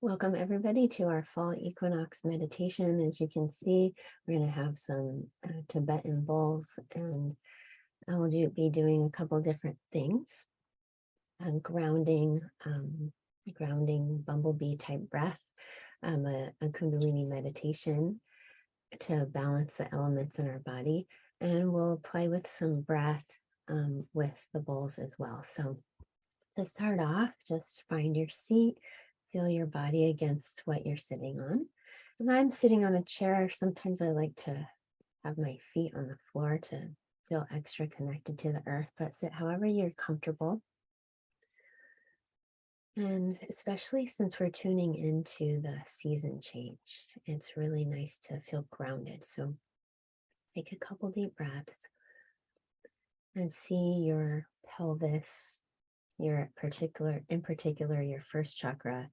Welcome everybody to our Fall Equinox meditation. As you can see, we're going to have some Tibetan bowls, and I will be doing a couple different things. Grounding, grounding bumblebee type breath, a Kundalini meditation to balance the elements in our body, and we'll play with some breath with the bowls as well. So to start off, just find your seat, feel your body against what you're sitting on. And I'm sitting on a chair. Sometimes I like to have my feet on the floor to feel extra connected to the earth, but sit however you're comfortable. And especially since we're tuning into the season change, it's really nice to feel grounded. So take a couple deep breaths and see your pelvis, in particular, your first chakra,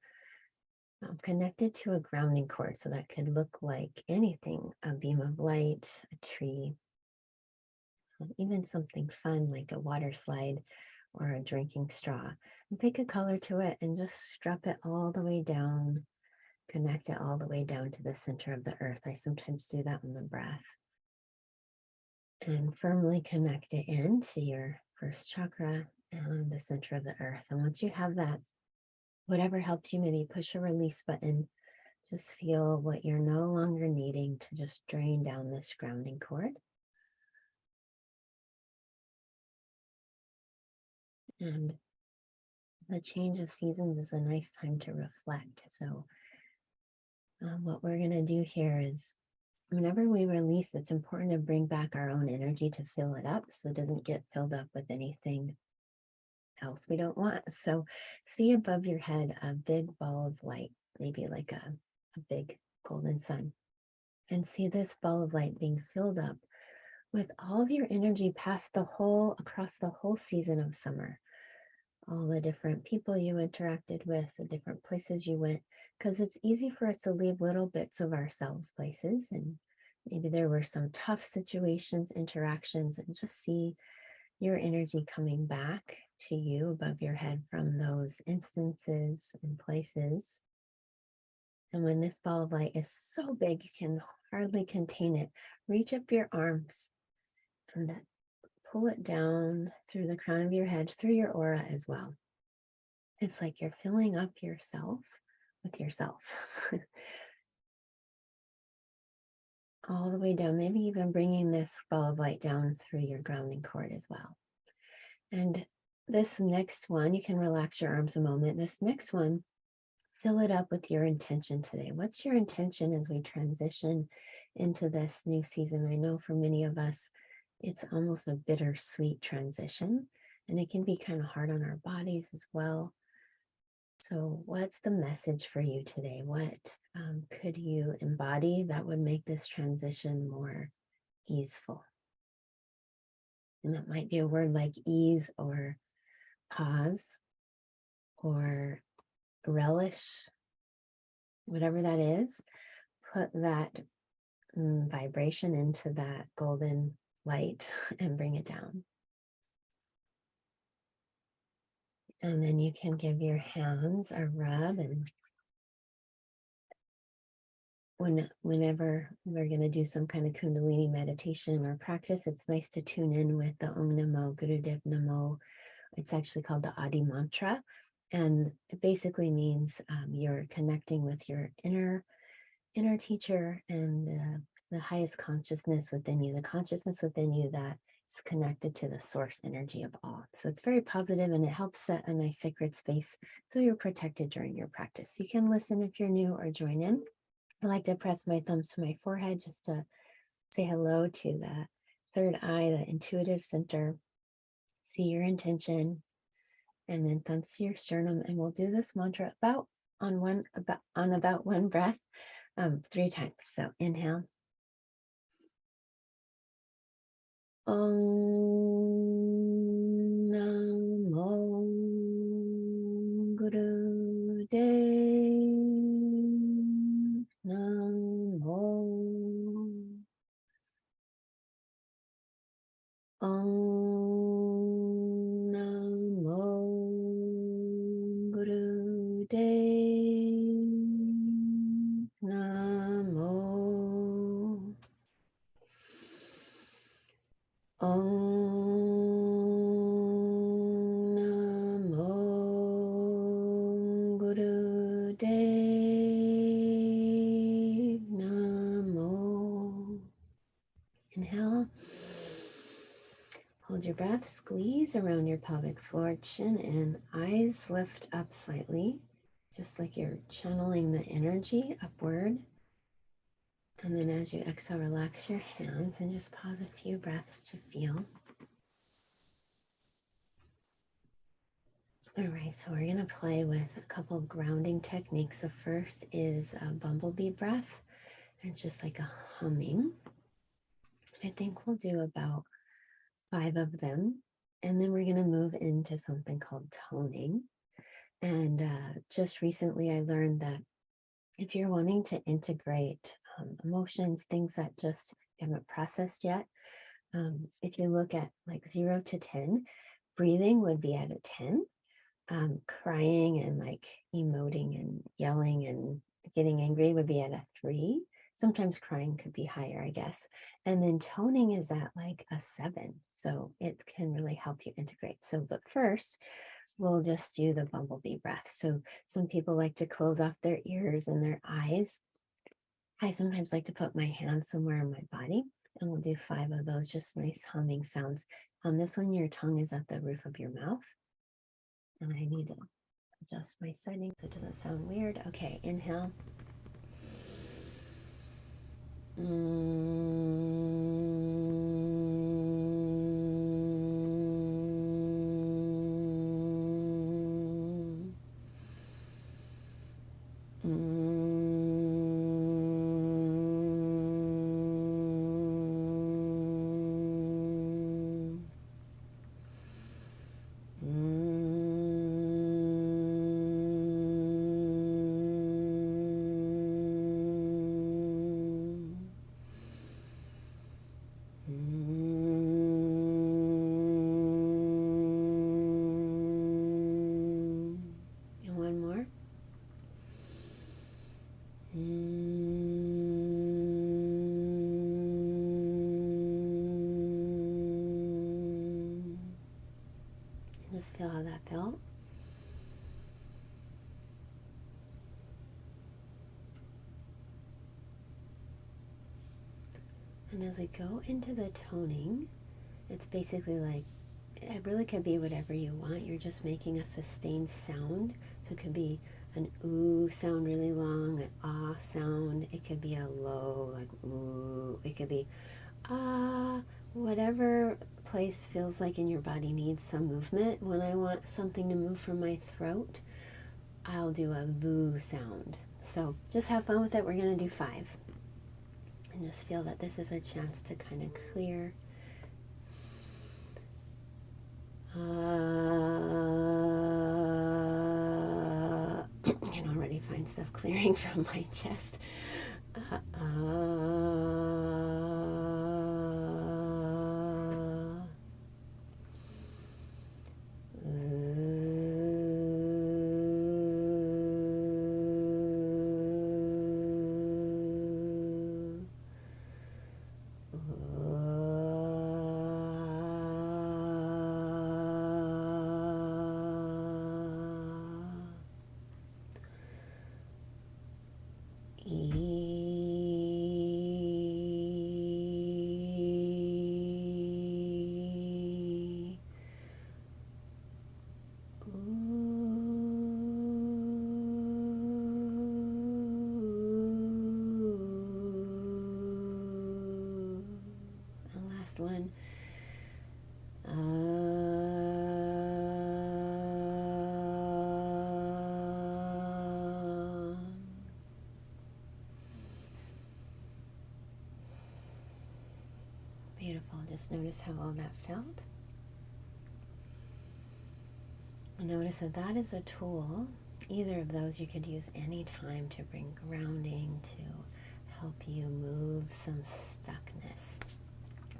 connected to a grounding cord. So that could look like anything, a beam of light, a tree, even something fun like a water slide or a drinking straw. And pick a color to it and just drop it all the way down, connect it all the way down to the center of the earth. I sometimes do that on the breath. And firmly connect it into your first chakra and the center of the earth. And once you have that, whatever helps you, maybe push a release button. Just feel what you're no longer needing to just drain down this grounding cord. And the change of seasons is a nice time to reflect. So what we're going to do here is whenever we release, it's important to bring back our own energy to fill it up so it doesn't get filled up with anything else we don't want. So see above your head a big ball of light, maybe like a big golden sun. And see this ball of light being filled up with all of your energy across the whole season of summer. All the different people you interacted with, the different places you went, because it's easy for us to leave little bits of ourselves places. And maybe there were some tough situations, interactions, and just see your energy coming back to you above your head from those instances and places. And when this ball of light is so big, you can hardly contain it, reach up your arms and pull it down through the crown of your head, through your aura as well. It's like you're filling up yourself with yourself. All the way down, maybe even bringing this ball of light down through your grounding cord as well. And this next one, you can relax your arms a moment. This next one, fill it up with your intention today. What's your intention as we transition into this new season? I know for many of us, it's almost a bittersweet transition, and it can be kind of hard on our bodies as well. So what's the message for you today? What could you embody that would make this transition more easeful? And that might be a word like ease or pause or relish, whatever that is. Put that vibration into that golden light and bring it down. And then you can give your hands a rub, and whenever we're going to do some kind of Kundalini meditation or practice, it's nice to tune in with the Om Namo, Gurudev Namo. It's actually called the Adi Mantra. And it basically means you're connecting with your inner teacher and the highest consciousness within you, the consciousness within you that is connected to the source energy of all. So it's very positive, and it helps set a nice sacred space so you're protected during your practice. You can listen if you're new or join in. I like to press my thumbs to my forehead just to say hello to the third eye, the intuitive center. See your intention, and then thumbs to your sternum. And we'll do this mantra about one breath, 3 times. So inhale. Om Namo Gurudev Namo. Om Namo Gurudev your breath, squeeze around your pelvic floor, chin in, eyes lift up slightly, just like you're channeling the energy upward. And then as you exhale, relax your hands and just pause a few breaths to feel. All right, so we're going to play with a couple of grounding techniques. The first is a bumblebee breath. It's just like a humming. I think we'll do about 5 of them. And then we're going to move into something called toning. And just recently I learned that if you're wanting to integrate emotions, things that just haven't processed yet, if you look at like 0 to 10, breathing would be at a 10. Crying and like emoting and yelling and getting angry would be at a 3. Sometimes crying could be higher, I guess. And then toning is at like a 7. So it can really help you integrate. So, but first, we'll just do the bumblebee breath. So some people like to close off their ears and their eyes. I sometimes like to put my hand somewhere on my body, and we'll do 5 of those, just nice humming sounds. On this one, your tongue is at the roof of your mouth. And I need to adjust my settings so it doesn't sound weird. Okay, inhale. Just feel how that felt. And as we go into the toning, it's basically like, it really could be whatever you want. You're just making a sustained sound. So it could be an ooh sound really long, an ah sound. It could be a low, like ooh. It could be ah. Whatever place feels like in your body needs some movement. When I want something to move from my throat, I'll do a voo sound. So just have fun with it. We're going to do 5. And just feel that this is a chance to kind of clear. I can already find stuff clearing from my chest. One. Beautiful. Just notice how all that felt. Notice that that is a tool. Either of those you could use any time to bring grounding, to help you move some stuckness.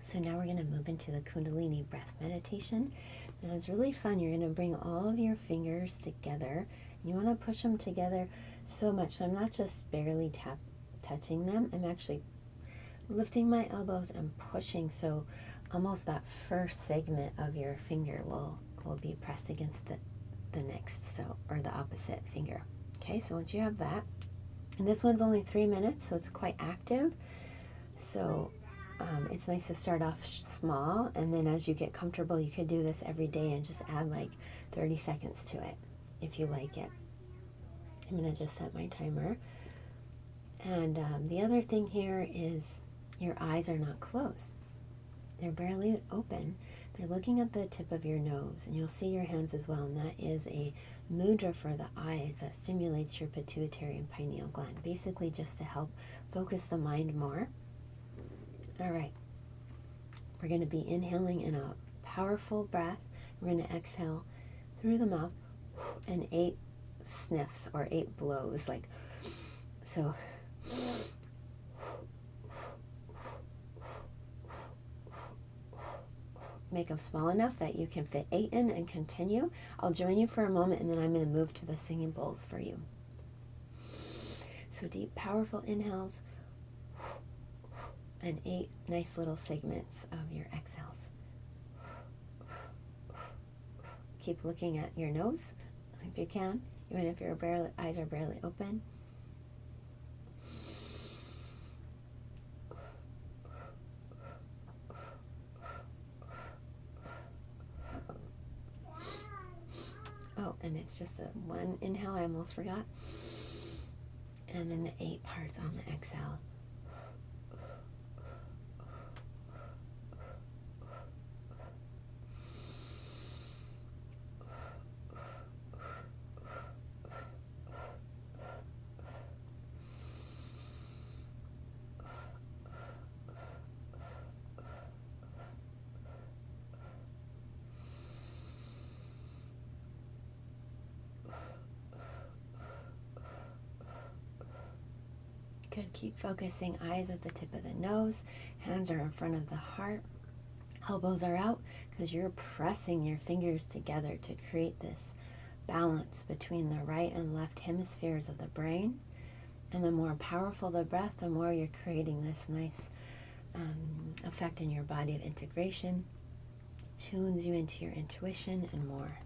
So now we're going to move into the Kundalini breath meditation. And it's really fun. You're going to bring all of your fingers together. You want to push them together so much. So I'm not just barely touching them. I'm actually lifting my elbows and pushing. So almost that first segment of your finger will be pressed against the next, so, or the opposite finger. Okay, so once you have that, and this one's only 3 minutes, so it's quite active. So it's nice to start off small, and then as you get comfortable, you could do this every day and just add like 30 seconds to it if you like it. I'm going to just set my timer. And the other thing here is your eyes are not closed. They're barely open. They're looking at the tip of your nose, and you'll see your hands as well, and that is a mudra for the eyes that stimulates your pituitary and pineal gland, basically just to help focus the mind more. All right, we're going to be inhaling in a powerful breath. We're going to exhale through the mouth and 8 sniffs or 8 blows, like so. Make them small enough that you can fit 8 in and continue. I'll join you for a moment, and then I'm going to move to the singing bowls for you. So deep, powerful inhales, and 8 nice little segments of your exhales. Keep looking at your nose if you can, even if your eyes are barely open. Oh, and it's just a 1 inhale, I almost forgot. And then the 8 parts on the exhale. Good. Keep focusing. Eyes at the tip of the nose. Hands are in front of the heart. Elbows are out because you're pressing your fingers together to create this balance between the right and left hemispheres of the brain. And the more powerful the breath, the more you're creating this nice effect in your body of integration. Tunes you into your intuition and more.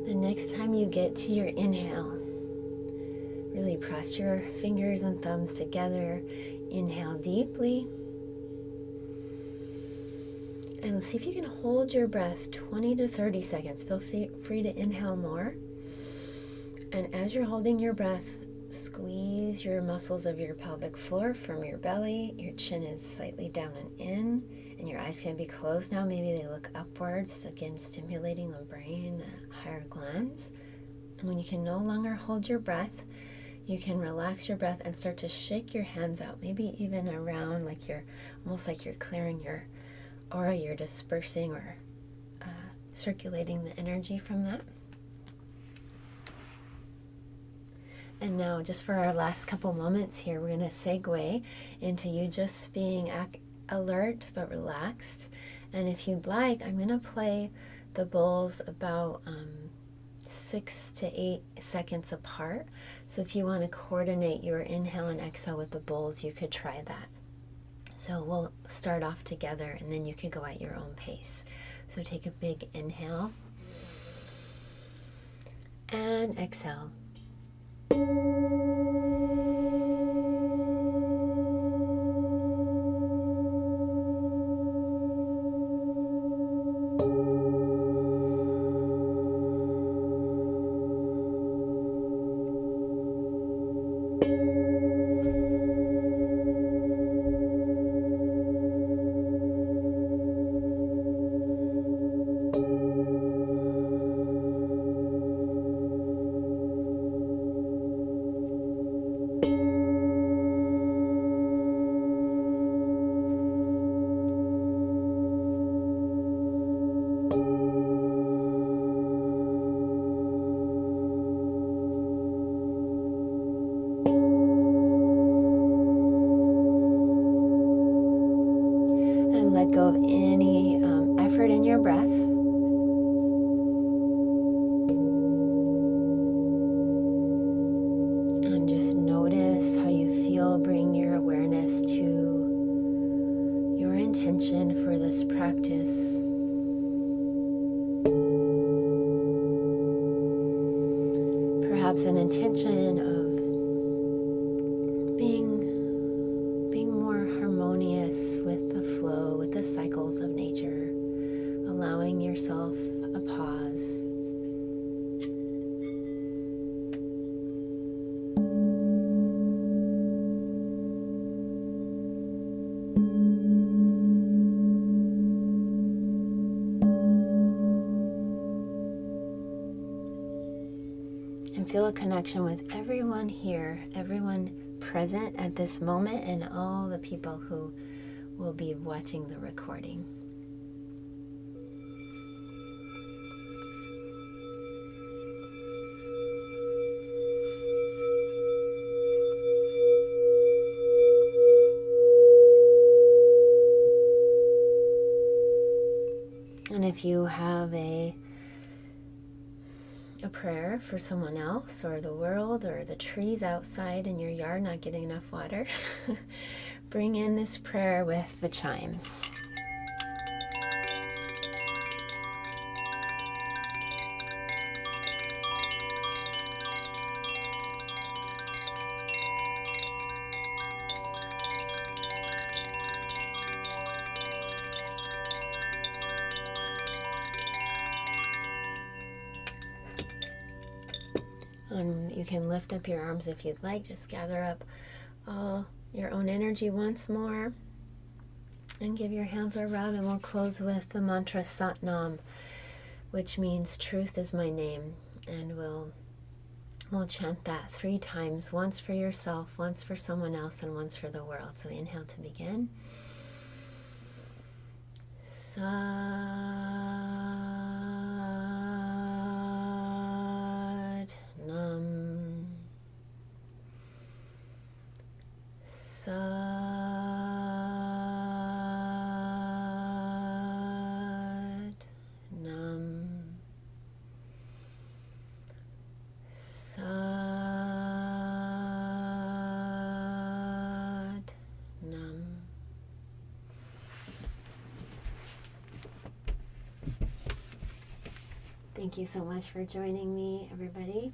The next time you get to your inhale, really press your fingers and thumbs together. Inhale deeply. And see if you can hold your breath 20 to 30 seconds. Feel free to inhale more. And as you're holding your breath, squeeze your muscles of your pelvic floor from your belly. Your chin is slightly down and in, and your eyes can be closed now. Maybe they look upwards, again stimulating the brain, the higher glands. And when you can no longer hold your breath, you can relax your breath and start to shake your hands out, maybe even around, like you're almost like you're clearing your aura, you're dispersing or circulating the energy from that. And now, just for our last couple moments here, we're going to segue into you just being alert but relaxed. And if you'd like, I'm going to play the bowls about 6 to 8 seconds apart. So if you want to coordinate your inhale and exhale with the bowls, you could try that. So we'll start off together and then you can go at your own pace. So take a big inhale and exhale. Let go of any effort in your breath. And just notice how you feel. Bring your awareness to your intention for this practice. Perhaps an intention of being more harmonious with the flow, with the cycles of nature, allowing yourself a pause. And feel a connection with everyone here, everyone present at this moment, and all the people who will be watching the recording. And if you have a prayer for someone else or the world or the trees outside in your yard not getting enough water, bring in this prayer with the chimes. You can lift up your arms if you'd like. Just gather up all your own energy once more and give your hands a rub, and we'll close with the mantra Sat Nam, which means truth is my name. And we'll chant that 3 times, once for yourself, once for someone else, and once for the world. So inhale to begin. Sat Nam. Sat Nam. Sat Nam. Thank you so much for joining me, everybody.